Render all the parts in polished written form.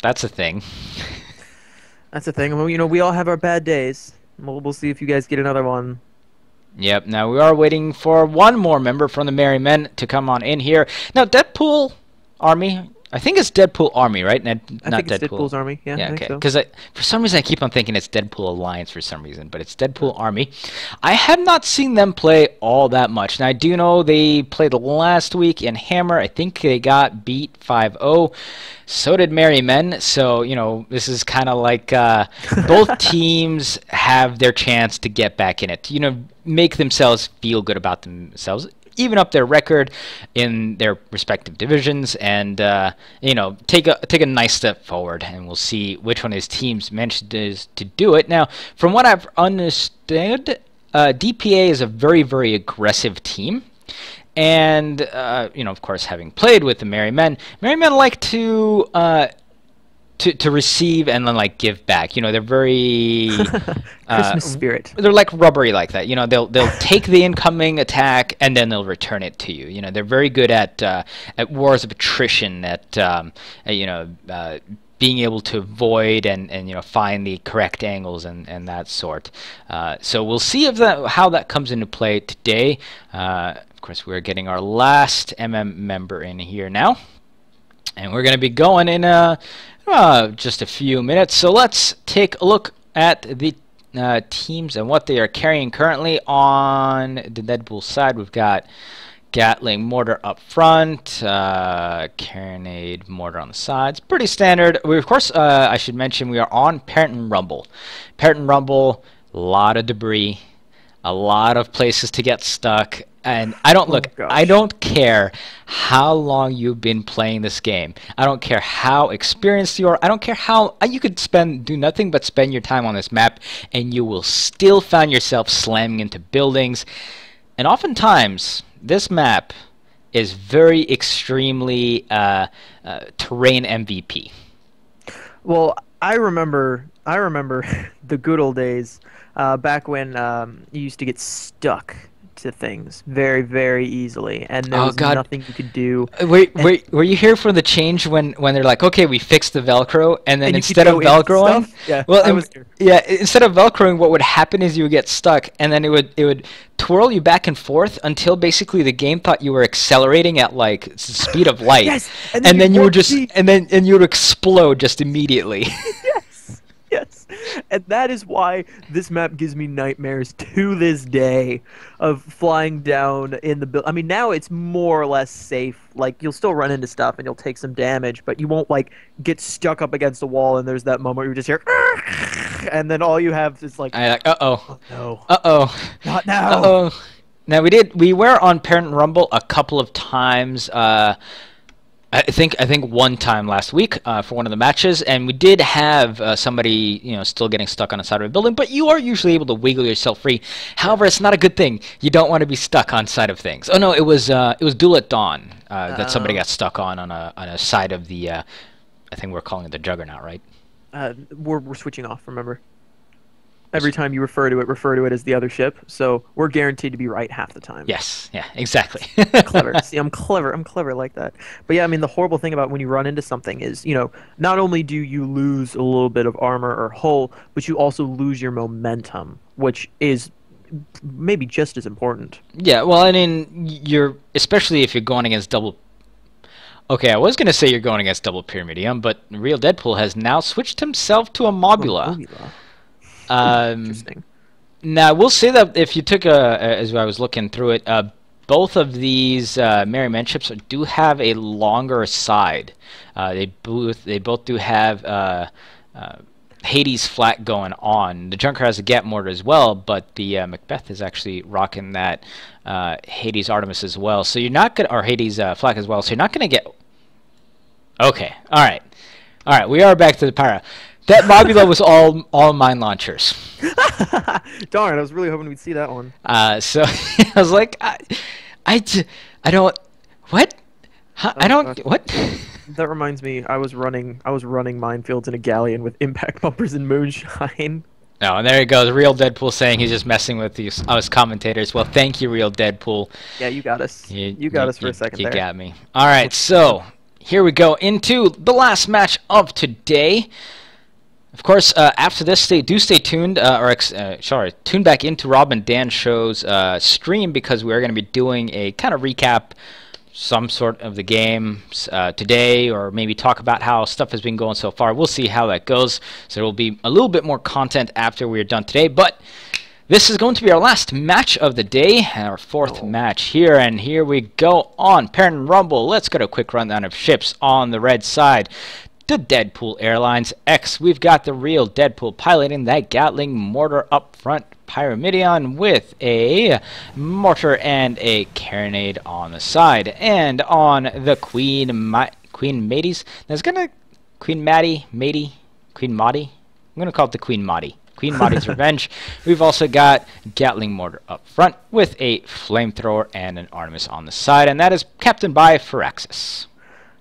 that's a thing. That's the thing. Well, we all have our bad days. We'll see if you guys get another one. Yep. Now we are waiting for one more member from the Merry Men to come on in here. Now Deadpool Army. I think it's Deadpool Army, right? I Not think it's Deadpool. Deadpool's Army. Yeah, I think Okay. so. Because for some reason I keep on thinking it's Deadpool Alliance for some reason, but it's Deadpool Army. I have not seen them play all that much. Now I do know they played last week in Hammer. I think they got beat 5-0. So did Merry Men. So this is kind of like both teams have their chance to get back in it. Make themselves feel good about themselves, even up their record in their respective divisions, and take a nice step forward. And we'll see which one of his teams manages to do it. Now, from what I've understood, DPA is a very, very aggressive team. And of course, having played with the Merry Men like to receive and then give back. They're very Christmas spirit. They're like rubbery like that. They'll take the incoming attack and then they'll return it to you. They're very good at wars of attrition, at being able to avoid and find the correct angles and that sort. So we'll see how that comes into play today. Of course, we're getting our last member in here now, and we're going to be going in just a few minutes. So let's take a look at the teams and what they are carrying currently. On the Deadpool side, we've got Gatling mortar up front, carronade mortar on the sides. Pretty standard. Of course, I should mention we are on Parent and Rumble. Parent and Rumble, a lot of debris, a lot of places to get stuck. And I don't care how long you've been playing this game. I don't care how experienced you are. I don't care how you could do nothing but spend your time on this map, and you will still find yourself slamming into buildings. And oftentimes, this map is very extremely terrain MVP. Well, I remember the good old days back when you used to get stuck to things very, very easily, and there was nothing you could do. Were you here for the change when they're like, okay, we fixed the Velcro, and then instead of Velcroing, instead of Velcroing, what would happen is you would get stuck, and then it would twirl you back and forth until basically the game thought you were accelerating at the speed of light. Yes, and then you would explode just immediately. Yes, and that is why this map gives me nightmares to this day of flying down in the build. I mean, now it's more or less safe. You'll still run into stuff and you'll take some damage, but you won't get stuck up against a wall and there's that moment where you just hear and then all you have is uh-oh. Oh, no. Uh-oh. Not now. Uh-oh. Now we were on Parent and Rumble a couple of times. I think one time last week for one of the matches, and we did have somebody still getting stuck on the side of a building, but you are usually able to wiggle yourself free. However, it's not a good thing. You don't want to be stuck on side of things. Oh no, it was Duel at Dawn that somebody got stuck on a side of the I think we're calling it the Juggernaut, right? We're switching off. Remember. Every time you refer to it as the other ship. So we're guaranteed to be right half the time. Yes, yeah, exactly. Clever. See, I'm clever like that. But yeah, I mean, the horrible thing about when you run into something is, not only do you lose a little bit of armor or hull, but you also lose your momentum, which is maybe just as important. Yeah, well, I mean, especially if you're going against double. Okay, I was going to say you're going against double Pyramidium, but Real Deadpool has now switched himself to a Mobula. Interesting. Now, we'll say that if you took as I was looking through it, both of these Merry Men ships do have a longer side. They both do have Hades flat going on. The Junker has a Gat mortar as well, but the Macbeth is actually rocking that Hades Artemis as well. So you're not gonna, or Hades flak as well. So you're not gonna get. Okay, all right. We are back to the Pyra. That Mobula was all mine launchers. Darn, I was really hoping we'd see that one. So I was like, I don't, what? Huh? I don't, what? That reminds me, I was running minefields in a galleon with impact bumpers and moonshine. No, and there he goes, Real Deadpool saying he's just messing with us commentators. Well, thank you, Real Deadpool. Yeah, you got us. You got us for a second there. You got me. All right, so here we go into the last match of today. Of course, after this, stay tuned, tune back into Rob and Dan Show's stream, because we are going to be doing a kind of recap, some sort of the game today, or maybe talk about how stuff has been going so far. We'll see how that goes. So there will be a little bit more content after we're done today, but this is going to be our last match of the day, our fourth match here, and here we go on Parent Rumble. Let's get a quick rundown of ships on the red side. The Deadpool Airlines X. We've got the real Deadpool piloting that Gatling mortar up front. Pyramidion with a mortar and a carronade on the side. And on the Queen Maddie's. That's gonna Queen Maddie. I'm gonna call it the Queen Maddie. Queen Maddie's Revenge. We've also got Gatling mortar up front with a flamethrower and an Artemis on the side, and that is captained by Hephaestus.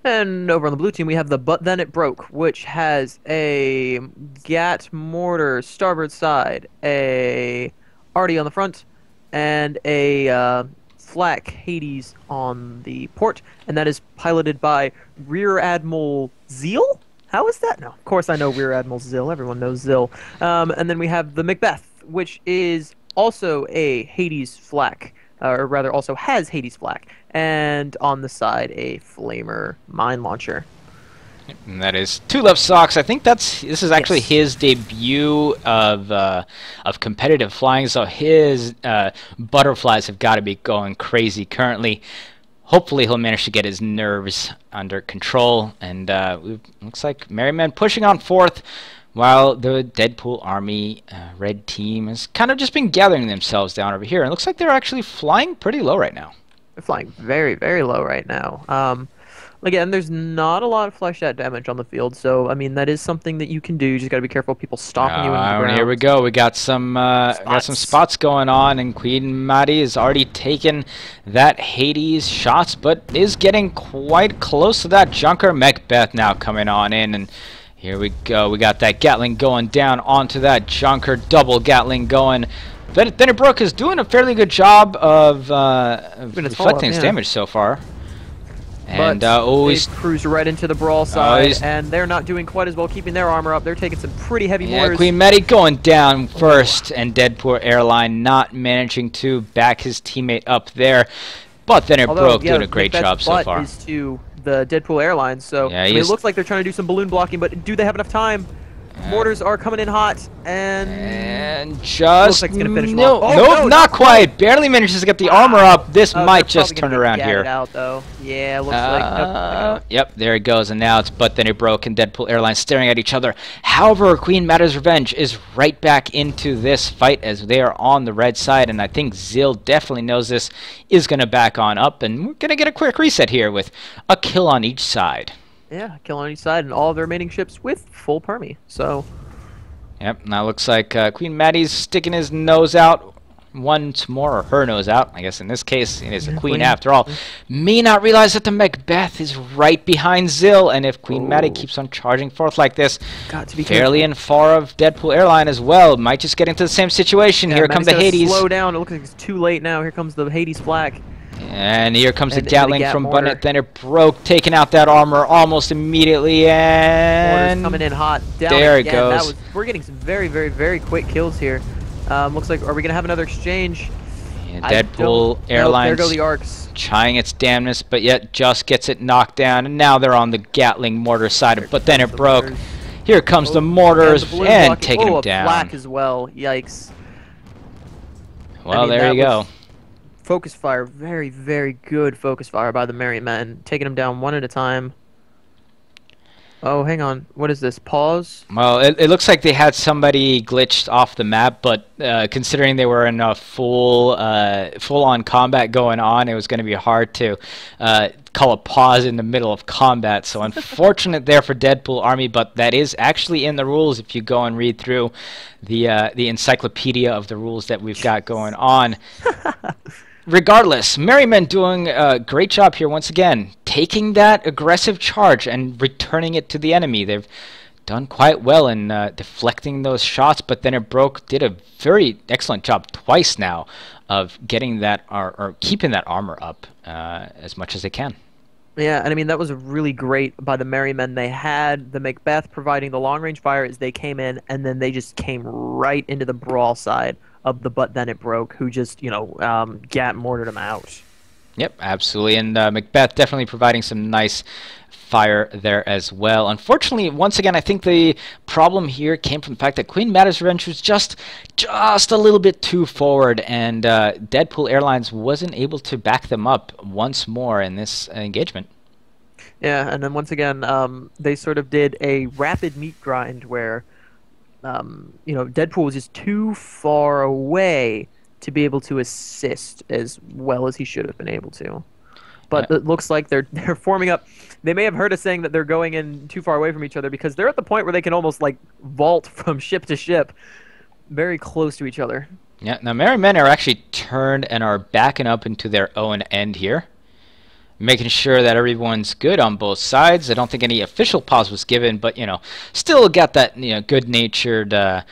And over on the blue team, we have the But Then It Broke, which has a Gat mortar starboard side, a Artie on the front, and a flak Hades on the port, and that is piloted by Rear Admiral Zeal? How is that? No, of course I know Rear Admiral Zill. Everyone knows Zill. And then we have the Macbeth, which is also a Hades flak, or rather also has Hades flak, and on the side a Flamer mine launcher. And that is Two Left Socks. I think this is actually his debut of competitive flying, so his butterflies have got to be going crazy currently. Hopefully he'll manage to get his nerves under control, and looks like Merryman pushing on fourth, while the Deadpool Army red team has kind of just been gathering themselves down over here. And it looks like they're actually flying pretty low right now. They're flying very, very low right now. Again, there's not a lot of fleshed out damage on the field, so I mean that is something that you can do. You just got to be careful of people stopping you in the ground. Here we go. We got some spots going on, and Queen Maddie has already taken that Hades shots, but is getting quite close to that Junker. Macbeth now coming on in, and here we go. We got that Gatling going down onto that Junker. Double Gatling going. Then it broke is doing a fairly good job of reflecting his damage so far. And they cruise right into the brawl side, and they're not doing quite as well keeping their armor up. They're taking some pretty heavy mortars. Queen Maddie going down first, and Deadpool Airline not managing to back his teammate up there. But then it broke, doing a great job so far. Is to the Deadpool Airlines, so I mean, it looks like they're trying to do some balloon blocking, but do they have enough time? Mortars are coming in hot, and just looks like it's gonna finish no, not quite. Barely manages to get the armor up. This might just turn around here. Out, though. Yeah, looks like. Yep, there it goes, and now it's But Then It Broke and Deadpool Airlines staring at each other. However, Queen Maddie's Revenge is right back into this fight as they are on the red side, and I think Zill definitely knows this is gonna back on up, and we're gonna get a quick reset here with a kill on each side. Yeah, kill on each side, and all of the remaining ships with full permy. So. Yep, now looks like Queen Maddie's sticking his nose out once more, or her nose out. I guess in this case, it is a queen after all. May not realize that the Macbeth is right behind Zill, and if Queen Maddie keeps on charging forth like this, got to be fairly in far of Deadpool Airline as well. Might just get into the same situation. Here comes the Hades. Slow down. It looks like it's too late now. Here comes the Hades flag. And here comes the Gatling from But Then It Broke, taking out that armor almost immediately, and mortar's coming in hot. Down there again. it goes. We're getting some very, very, very quick kills here. Looks like, are we gonna have another exchange? Yeah, Deadpool Airlines there go the arcs. trying its damnness, but yet just gets it knocked down, and now they're on the Gatling mortar side. But Then It Broke. Here comes the mortars and taking him down. Flak as well. Yikes. Well, there you go. Focus fire, very, very good focus fire by the Merry Men, taking them down one at a time. Oh, hang on. What is this? Pause? Well, it looks like they had somebody glitched off the map, but considering they were in a full-on combat going on, it was going to be hard to call a pause in the middle of combat. So unfortunate there for Deadpool Army, but that is actually in the rules if you go and read through the encyclopedia of the rules that we've got going on. Regardless, Merryman doing a great job here once again, taking that aggressive charge and returning it to the enemy. They've done quite well in deflecting those shots, but Then It Broke did a very excellent job twice now of getting that or keeping that armor up as much as they can. Yeah, and I mean that was really great by the Merry Men. They had the Macbeth providing the long range fire as they came in, and then they just came right into the brawl side of the But Then It Broke, who just gat mortared them out. Yep, absolutely. And Macbeth definitely providing some nice fire there as well. Unfortunately, once again, I think the problem here came from the fact that Queen Mada's Revenge was just a little bit too forward, and Deadpool Airlines wasn't able to back them up once more in this engagement. Yeah, and then once again, they sort of did a rapid meat grind where, Deadpool was just too far away to be able to assist as well as he should have been able to. But Yeah. it looks like they're forming up. They may have heard us saying that they're going in too far away from each other because they're at the point where they can almost like vault from ship to ship, very close to each other. Yeah, now Merry Men are actually turned and are backing up into their own end here, making sure that everyone's good on both sides. I don't think any official pause was given, but still got that good-natured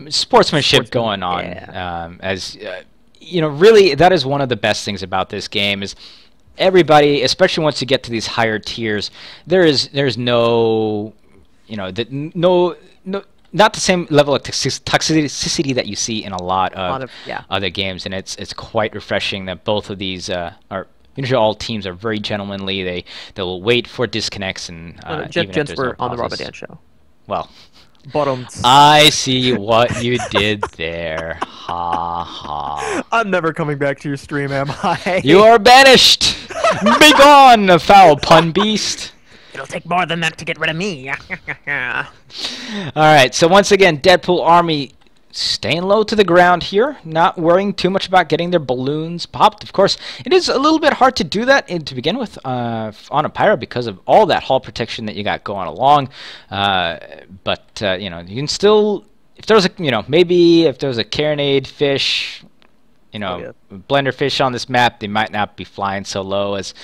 sportsmanship going on. Yeah. Really, that is one of the best things about this game is everybody, especially once you get to these higher tiers, there's no, no, not the same level of toxicity that you see in a lot of other games, and it's quite refreshing that both of these are. Usually, all teams are very gentlemanly. They'll wait for disconnects and even if Gents there's were no on the pauses. Robert Dan show. Well, Bottom. I see what you did there. Ha ha. I'm never coming back to your stream, am I? You are banished. Begone, foul pun beast. It'll take more than that to get rid of me. All right. So once again, Deadpool Army staying low to the ground here, not worrying too much about getting their balloons popped. Of course, it is a little bit hard to do that to begin with on a pyro because of all that hull protection that you got going along. But you can still, if there was maybe if there was a carronade fish, blender fish on this map, they might not be flying so low as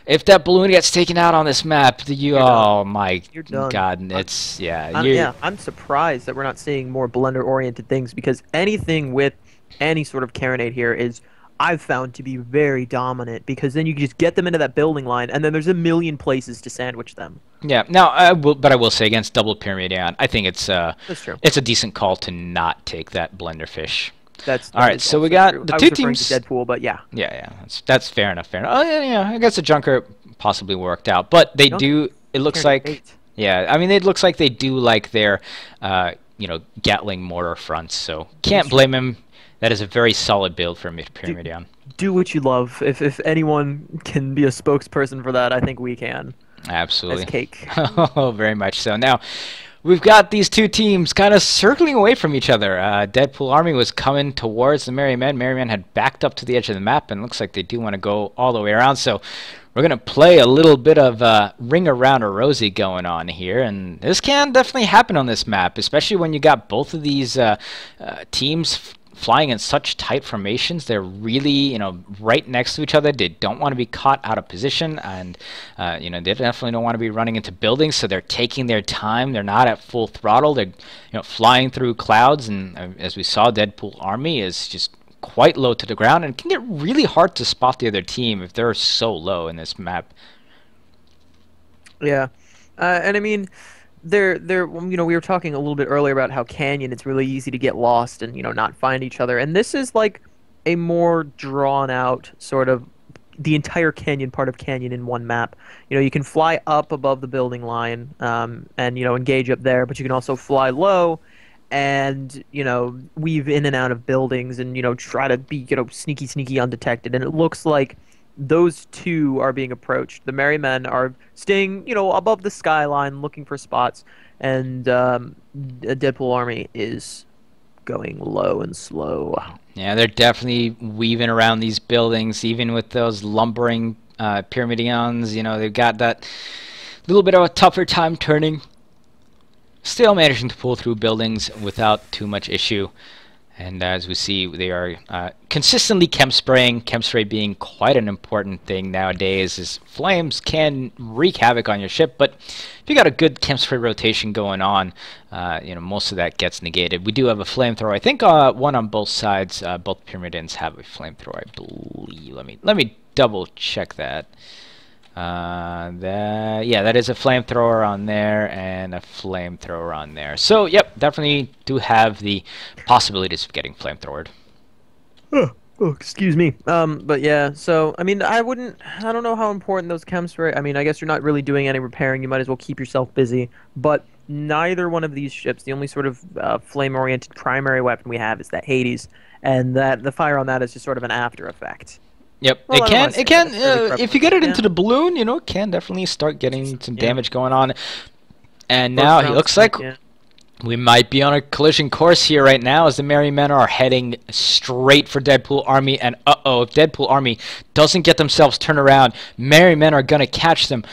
if that balloon gets taken out on this map. Oh my God, it's I'm surprised that we're not seeing more blender-oriented things because anything with any sort of carronade here is I've found to be very dominant because then you can just get them into that building line and then there's a million places to sandwich them. Yeah. Now, I will say against double Pyramidion, I think That's true. it's a decent call to not take that blender fish. That all right. So we got the two teams. To Deadpool, but yeah. Yeah. That's fair enough. Fair enough. Oh yeah. I guess the Junker possibly worked out, but they do. It looks like. Yeah. I mean, it looks like they do like their, Gatling mortar fronts. So can't blame him. That is a very solid build for Pyramidion. Do what you love. If anyone can be a spokesperson for that, I think we can. Absolutely. As cake. Oh, very much so. Now, we've got these two teams kind of circling away from each other. Deadpool Army was coming towards the Merry Men. Merry Men had backed up to the edge of the map, and it looks like they do want to go all the way around. So we're going to play a little bit of Ring Around a Rosie going on here. And this can definitely happen on this map, especially when you got both of these teams flying in such tight formations. They're really, right next to each other. They don't want to be caught out of position, and they definitely don't want to be running into buildings. So they're taking their time. They're not at full throttle. They're, flying through clouds. And as we saw, Deadpool Army is just quite low to the ground, and it can get really hard to spot the other team if they're so low in this map. Yeah, and I mean. We were talking a little bit earlier about how Canyon, it's really easy to get lost and, not find each other. And this is like a more drawn out sort of the entire Canyon part of Canyon in one map. You can fly up above the building line and, engage up there, but you can also fly low and, weave in and out of buildings and, try to be, sneaky undetected. And it looks like those two are being approached. The Merry Men are staying, above the skyline, looking for spots, and Deadpool Army is going low and slow. Yeah, they're definitely weaving around these buildings, even with those lumbering Pyramidions. They've got that little bit of a tougher time turning. Still managing to pull through buildings without too much issue. And as we see, they are consistently chem spraying. Chem spray being quite an important thing nowadays, as flames can wreak havoc on your ship. But if you got a good chem spray rotation going on, most of that gets negated. We do have a flamethrower. I think one on both sides. Both Pyramidions have a flamethrower, I believe. Let me double check that. That is a flamethrower on there and a flamethrower on there. So, yep, definitely do have the possibilities of getting flamethrowered. Oh, excuse me. But yeah, so I mean, I don't know how important those chems were. I mean, I guess you're not really doing any repairing. You might as well keep yourself busy. But neither one of these ships, the only sort of flame-oriented primary weapon we have is that Hades, and that the fire on that is just sort of an after effect. Yep, Well, I don't wanna say it that. can, It's fairly if you prevalent. get it Yeah. into the balloon, you know, it can definitely start getting some Yeah. damage going on. And First now it round looks strike, like yeah. we might be on a collision course here right now as the Merry Men are heading straight for Deadpool Army. And uh-oh, if Deadpool Army doesn't get themselves turned around, Merry Men are going to catch them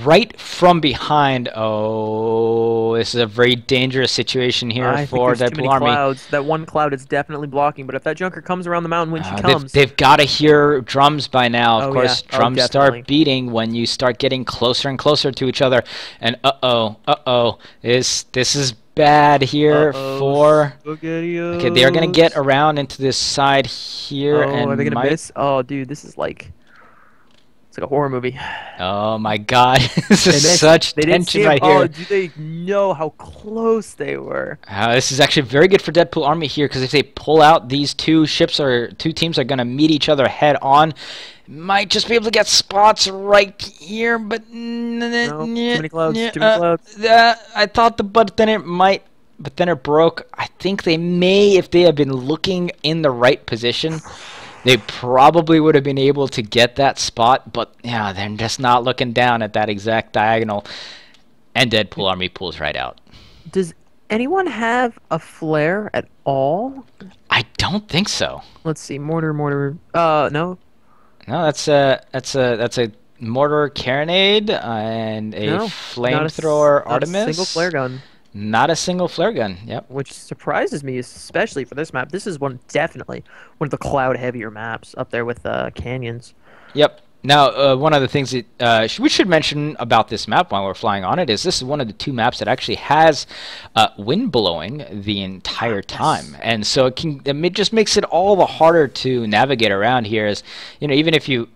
right from behind. Oh, this is a very dangerous situation here I think for there's too many Deadpool Army. clouds. That one cloud is definitely blocking, but if that junker comes around the mountain when she comes, They've got to hear drums by now. Of Oh, course, yeah. Oh, drums definitely. start beating when you start getting closer and closer to each other. And this is bad here for. SpaghettiOs. Okay, they are gonna get around into this side here, Oh, and are they gonna might. miss? Oh, dude, this is like it's like a horror movie. Oh my God, this They is missed. such They didn't see tension him. right Oh, here. do they know how close they were? This is actually very good for Deadpool Army here because if they pull out, these two teams are gonna meet each other head on. Might just be able to get spots right here, but No, too many clouds. Too many clouds. I thought but then it broke. I think they may, if they had been looking in the right position, they probably would have been able to get that spot. But yeah, they're just not looking down at that exact diagonal, and Deadpool Army pulls right out. Does anyone have a flare at all? I don't think so. Let's see, mortar. No. No, that's a mortar carronade and a No, not a flamethrower not Artemis. a single flare gun, Not a single flare gun. Yep. which surprises me, especially for this map. This is definitely one of the cloud heavier maps up there with canyons. Yep. Now, one of the things that we should mention about this map while we're flying on it is this is one of the two maps that actually has wind blowing the entire time, and so it just makes it all the harder to navigate around here. As you know, even if you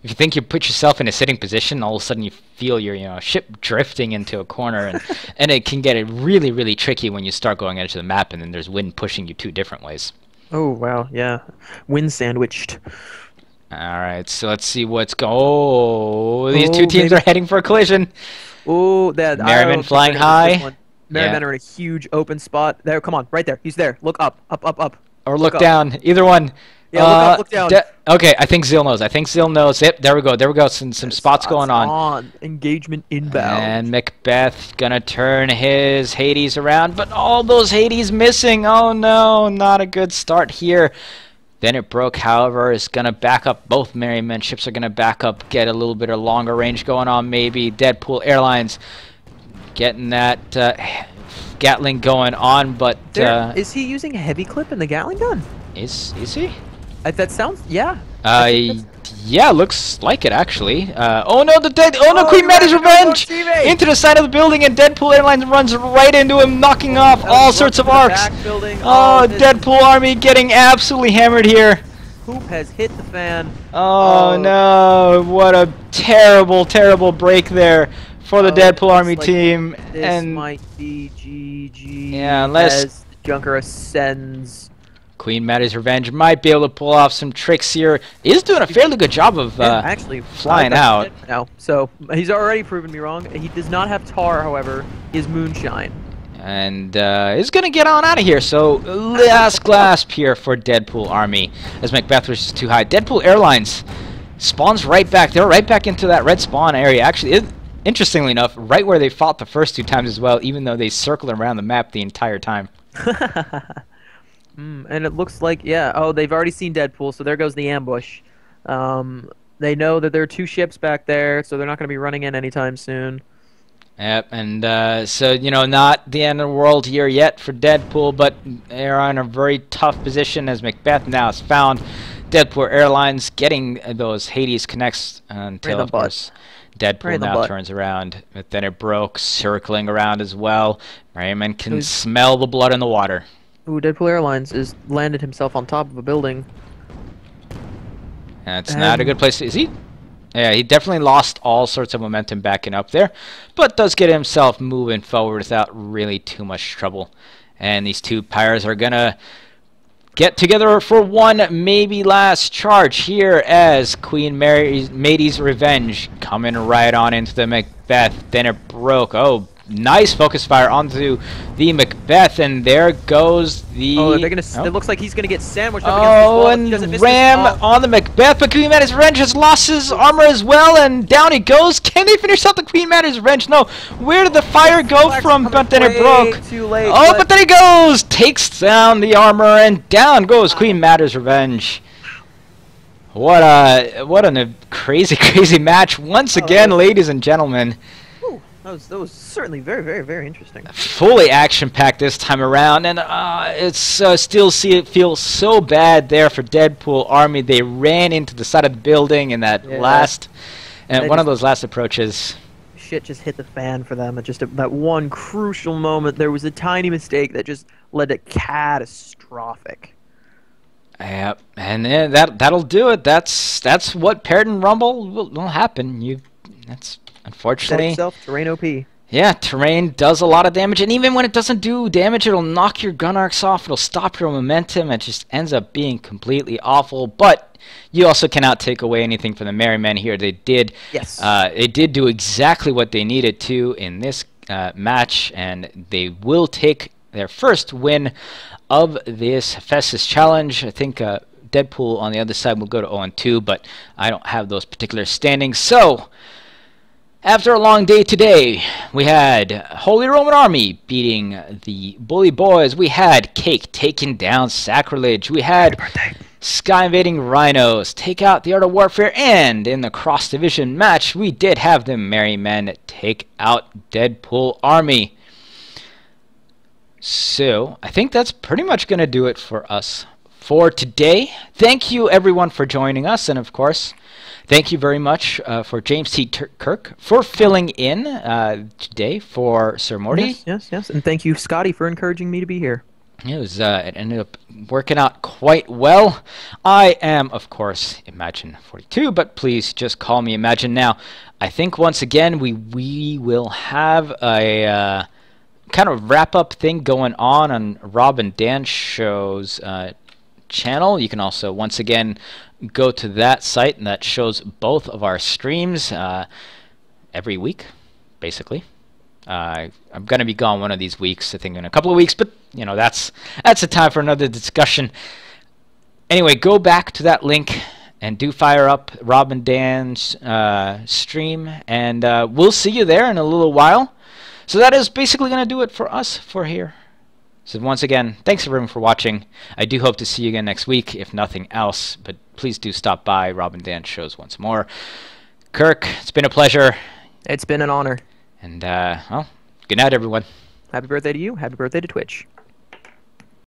think you put yourself in a sitting position, all of a sudden you feel your ship drifting into a corner, and and it can get really really tricky when you start going into the map, and then there's wind pushing you two different ways. Oh wow, yeah, wind sandwiched. All right, so let's see what's these Oh, two teams maybe- are heading for a collision. Oh, that Merriman flying high. Merriman Yeah. are in a huge open spot. There, come on, right there. He's there. Look up, up. Or look up. down. Either one. Yeah, look up, look down. Okay, I think Zil knows. Yep, there we go. Some spots going on. Engagement inbound. And Macbeth gonna turn his Hades around, but all those Hades missing. Oh no, not a good start here. Then it broke, however, is going to back up. Both Merryman ships are going to back up, get a little bit of longer range going on, maybe. Deadpool Airlines getting that Gatling going on, but... is he using heavy clip in the Gatling gun? Is he? That sounds... Yeah. I think Yeah, looks like it, actually. Oh no, Queen he Maddie's ran into his own Revenge! teammate! Into the side of the building, and Deadpool Airlines runs right into him, knocking off all sorts of arcs. Oh, Deadpool Army getting absolutely hammered here. Hoop has hit the fan. Oh no, what a terrible, terrible break there for the Deadpool Army like team. This And might be GG. Yeah, unless- as Junker ascends. Queen Maddie's Revenge might be able to pull off some tricks here. Is doing a fairly good job of Yeah, actually flying that's out. it now. So he's already proven me wrong. He does not have tar, however. He has moonshine. And is going to get on out of here. So last gasp here for Deadpool Army as Macbeth was just too high. Deadpool Airlines spawns right back. They're right back into that red spawn area. Actually, interestingly enough, right where they fought the first two times as well, even though they circled around the map the entire time. And it looks like, yeah, oh, they've already seen Deadpool, so there goes the ambush. They know that there are two ships back there, so they're not going to be running in anytime soon. Yep, and so, not the end of the world here yet for Deadpool, but they're in a very tough position as Macbeth now has found Deadpool Airlines getting those Hades connects until, of course, Deadpool now turns around. But then it broke, circling around as well. Merriman can smell the blood in the water. Ooh, Deadpool Airlines is landed himself on top of a building. That's not a good place to... Is he? Yeah, he definitely lost all sorts of momentum backing up there, but does get himself moving forward without really too much trouble. And these two pyres are going to get together for one maybe last charge here as Queen Mary's Revenge coming right on into the Macbeth. Then it broke. Oh, nice focus fire onto the Macbeth, and there goes the... Oh, they're gonna, it looks like he's going to get sandwiched up against this wall. And ram on the Macbeth, but Queen Mary's Revenge has lost his armor as well, and down he goes. Can they finish up the Queen Mary's Revenge? No. Where did the fire go from? But then it broke. Too late, oh, but then he goes! Takes down the armor, and down goes Queen Mary's Revenge. What a crazy, crazy match once again, ladies and gentlemen. That was certainly very, very, very interesting. Fully action-packed this time around, and it's still feel so bad there for Deadpool Army. They ran into the side of the building in that one of those last approaches. Shit just hit the fan for them at just that one crucial moment. There was a tiny mistake that just led to catastrophic. Yeah, and that'll do it. That's what paired and rumble will happen. That's unfortunately. Terrain OP. Yeah, terrain does a lot of damage, and even when it doesn't do damage, it'll knock your gun arcs off. It'll stop your momentum. It just ends up being completely awful. But you also cannot take away anything from the Merrymen here. They did. Yes. They did do exactly what they needed to in this match, and they will take their first win of this Hephaestus challenge. I think Deadpool on the other side will go to 0-2, but I don't have those particular standings. So, after a long day today, we had Holy Roman Army beating the Bully Boys. We had Cake taking down Sacrilege. We had Sky Invading Rhinos take out the Art of Warfare. And in the cross-division match, we did have the Merrymen take out Deadpool Army. So, I think that's pretty much going to do it for us for today. Thank you, everyone, for joining us. And, of course, thank you very much for James T. Kirk for filling in today for Sir Morty. Yes. And thank you, Scotty, for encouraging me to be here. It ended up working out quite well. I am, of course, Imagine42, but please just call me Imagine now. I think, once again, we will have a kind of wrap-up thing going on Rob and Dan's show's channel. You can also, once again, go to that site, and that shows both of our streams every week, basically. I'm going to be gone one of these weeks, I think in a couple of weeks, but you know, that's a time for another discussion. Anyway, go back to that link and do fire up Rob and Dan's stream, and we'll see you there in a little while. So that is basically going to do it for us for here. So once again, thanks everyone for watching. I do hope to see you again next week, if nothing else. But please do stop by Rob and Dan's shows once more. Kirk, it's been a pleasure. It's been an honor. And, well, good night, everyone. Happy birthday to you. Happy birthday to Twitch.